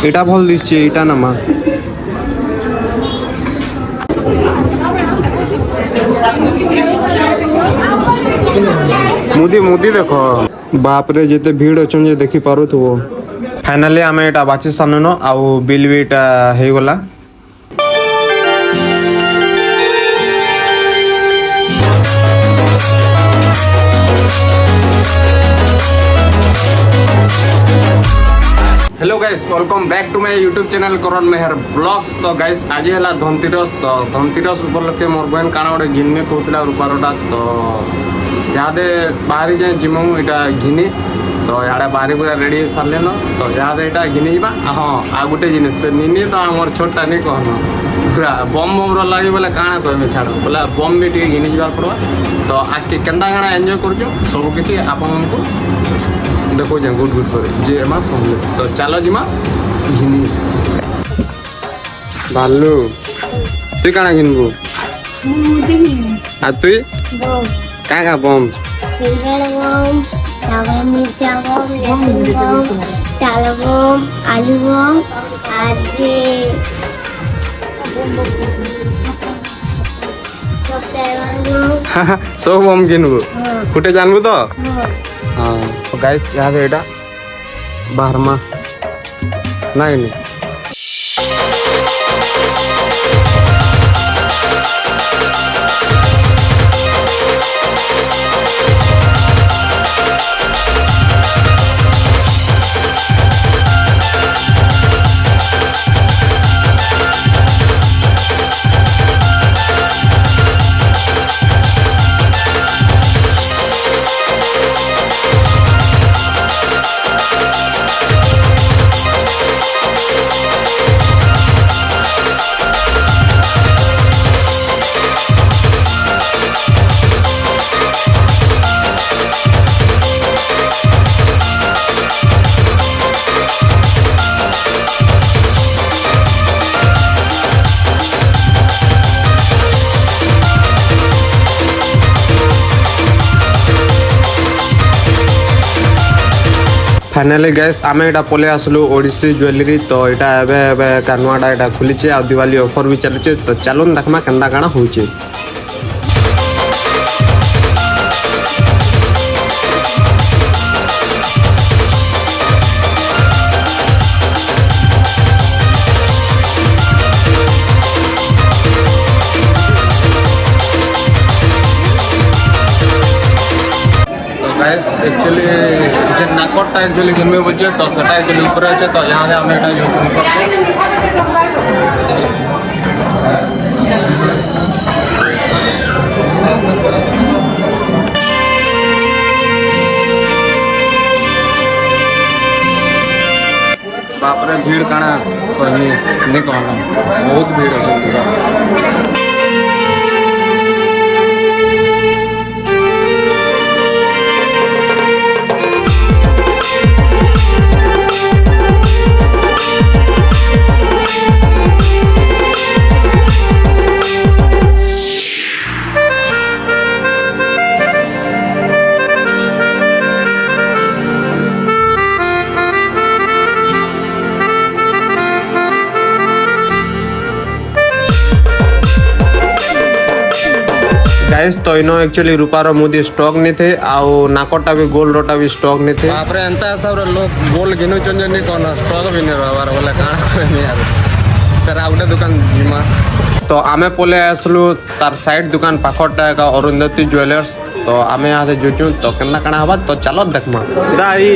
এটা ভাল দিচ্ছে এটা নামা মুদি মুদি দেখ বাপরে যেতে ভিড় অছন যে দেখি পারুথব ফাইনালি আমি এটা বাছি সানন ଆଉ ବିଲ୍ ବି এটা ହେଇଗଲା hello guys welcome back to my YouTube channel Karan Mehar vlogs तो गाइस आज है धनतेरस तो धनतेरस उपलक्षे मोर बहन काना गोटे घिन्ने कहला रूपारटा तो यादे बाहरी जाए जिमु इटा घिनी तो याडे बाहरी पूरा रेडी सारे न तो यादे इटा घिनी हाँ आ गोटे जिनिस निनी तो आमर छोटा नहीं कहन पूरा बम बम लगे बोले काଣା कहमे छाड़ बोला बम भी टे घिनी जा पड़वा तो आज के केंदा काଣା एंजॉय करजो सब किछि आपन को देखो जे गुड गुड करे जे एमा समझ तो चलो जिमा घिनी बालू तू काना घिनबू आ तू का बम सिंगल बम चावल मिर्चा बम लहसुन बम दाल बम आलू बम आज सब बम घिनबू कुटे जानबू तो हाँ तो गाइस यहाँ पे एटा बाहरमा नहीं फाइनाली गैस आम एटा पले आसलु ओडिसी ज्वेलरी तो एटा एबे कानुआटा एटा खुलीचे आ दिवाली ऑफर भी चलुचे तो चलून देखमा केंदा काना होउचे एक्चुअली जे नाकटा एक्चुअली घिनबे बोलछे तो सेटा एक्चुअली ऊपर আছে तो यहाँ से हम एटा यूज बाप रे भीड़ काना कहीं नहीं कहना बहुत भीड़ है गाइस तो इनो एक्चुअली रूपार मुदी स्टॉक नहीं थे आउ नाकटा भी गोल्ड रोटा भी स्टॉक नहीं थे बाप रे एंता सब लोग गोल्ड गिनो चंजे नहीं कोन स्टॉक भी नहीं रहबार बोले काना कहमे यार तेरा आउटे दुकान जिमा तो आमे पोले आसलु तार साइड दुकान पाखटा का अरुंधति ज्वेलर्स तो आमे आते जुचु तो केना काना हबा तो चलो देखमा दाई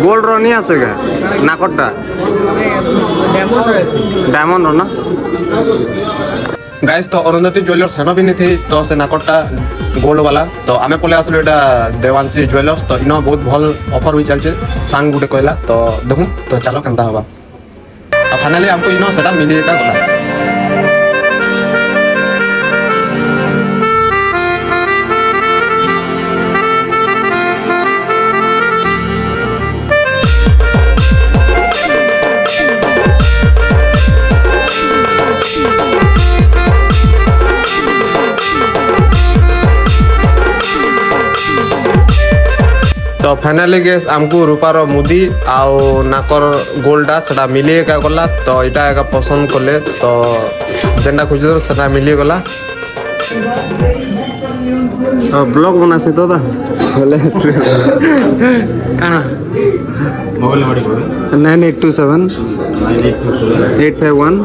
गोल्ड रो नहीं आसेगा नाकटा डायमंड रो ना गाइस तो अरुंधति ज्वेलर्स हेनो भी नहीं थे तो से नाकटा गोल्ड वाला तो आमे पोले आसलु एटा देवांशी ज्वेलर्स तो इनो बहुत भल ऑफर भी चलचे सांग गुटे कहला तो देखु तो चलो केनता हबा फाइनली हमको इनो सेटा मिली एटा गला तो फाइनाली गेस आमको रूपार मुदी आउ नाकर गोल्डा सेटा मिली एका गला तो इटा एका पसंद कले तो जेंडा खोज सेटा मिली गला ब्लॉग बनासी तो बोले काना मोबाइल नंबर 9827 851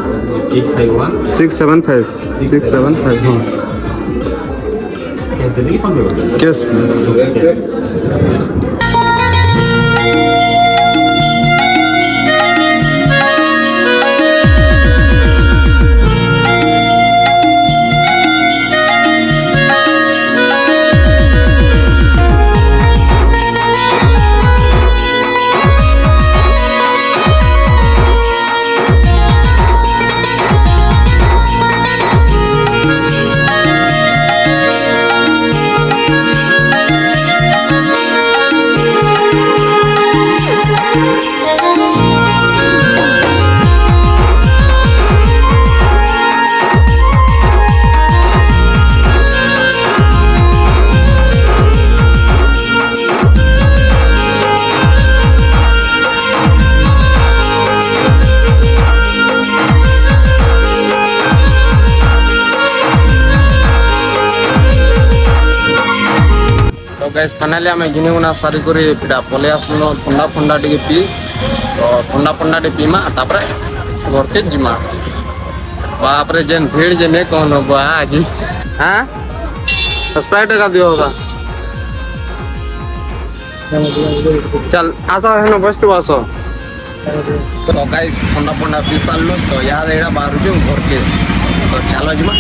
675 675 हाँ किस गाइस फाइनली आम घिनी गुना सारी करी पलि आसलु ठंडा फंडा टी पी तो ठंडा फंडा टी पीमा तापर घर के जिमा बाप रे जेन भीड़ जेने कौन बा आज हां स्प्राइट का दियो होगा चल आसो हेनो बस तू आसो तो गाइस ठंडा फंडा पी सालु तो यार एड़ा बाहर जो घर के तो चलो जिमा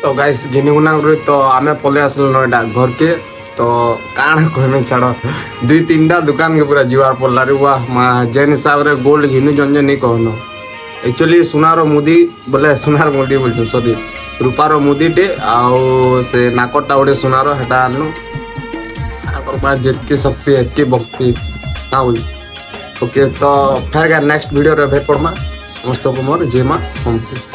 तो गाइस घिनी गुना तो आमे पले आसल नयटा घर के तो काण कहमे छाड़ दुई तीनटा दुकान के पूरा जीवार पड़ला रे वाह मा जेन हिसाब रे गोल्ड घिनु जंजे नहीं कहनो एक्चुअली सुनार मुदी बोले सुनार मुदी बोलछो सॉरी रूपार मुदीटे आउ से नाकटा गोटे सुनार हेटा आनु आकर बार जेतकी शक्ति एतकी भक्ति ना बोल ओके तो फिर नेक्स्ट वीडियो रे भेट पड़मा समस्त को मोर जय मां संतोष।